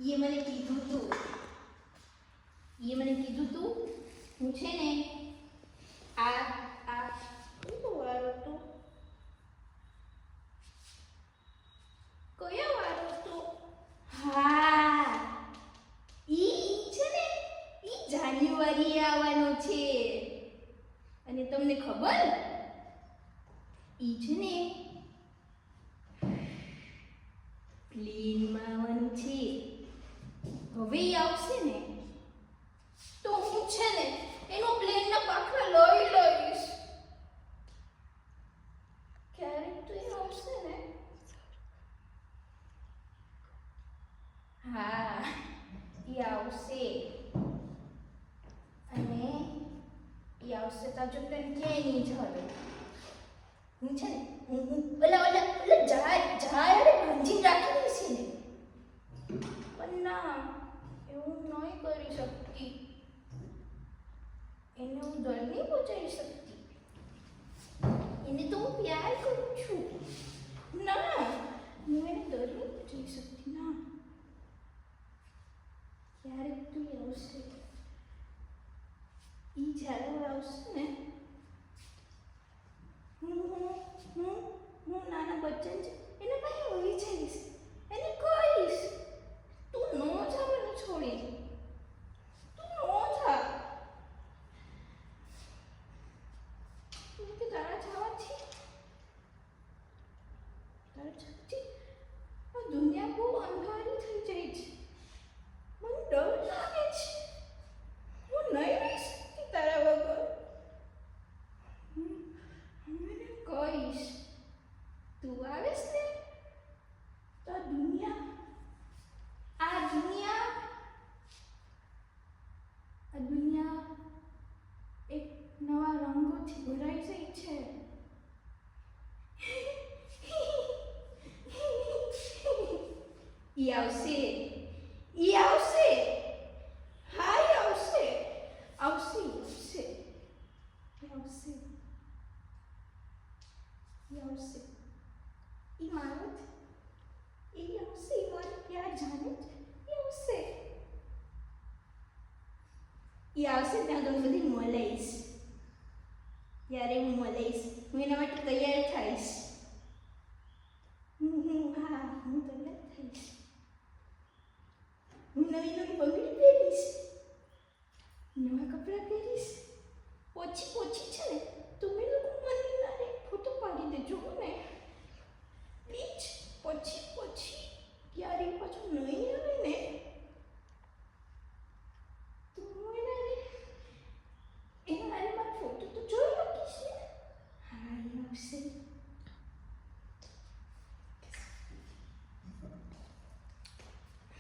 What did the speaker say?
એ મને કીધું તું હું છે ને આ કયો વારો તો હા ઈ છે ને ઈ જાન્યુઆરી આવવાનો છે અને તમને ખબર ઈ છે ને પ્લેનમાં આવવાનું છે હવે ઈ આવશે ને તો હું છે ને એનો પ્લેનના પાખરા લઈ લઈશ ક્યારેક તો એ આવશે ને હા એ આવશે અને એ આવશે તો જો તને ક્યાંય નહીં જવે હું છે ને હું ઓલા જાય અરે ભાંજીને રાખી દઈશ ને પણ ના એવું નહીં કરી શકતી એને હું દળ નહીં પહોંચાડી શકતી એને તો હું પ્યાર કરું છું ના હું એને દળ નહીં પહોંચાડી શકતી ના ક્યારેક તું આવશે ઈ જ્યારે આવશે ને હું નાના બચ્ચન છે એને પાસે હોઈ જઈશ એને કહીશ તું નો જા મને છોડી તું નો જા કે તારા જવાથી આ દુનિયા બહુ અંધારી થઈ જાય છે મને ડર લાગે છે હું નહીં રહી શકતી તારા વગર હું એને કહીશ તું આવીશ ને તો આ દુનિયા એક નવા રંગોથી ભરાઈ જાય છે ઈ આવશે હા ઈ આવશે ઈ મારો જ ઈ આવશે ઈ મારો પ્યાર જાણે જ ઈ આવશે ત્યાં તો બધી મળીશ ત્યારે હું એના માટે તૈયાર થઈશ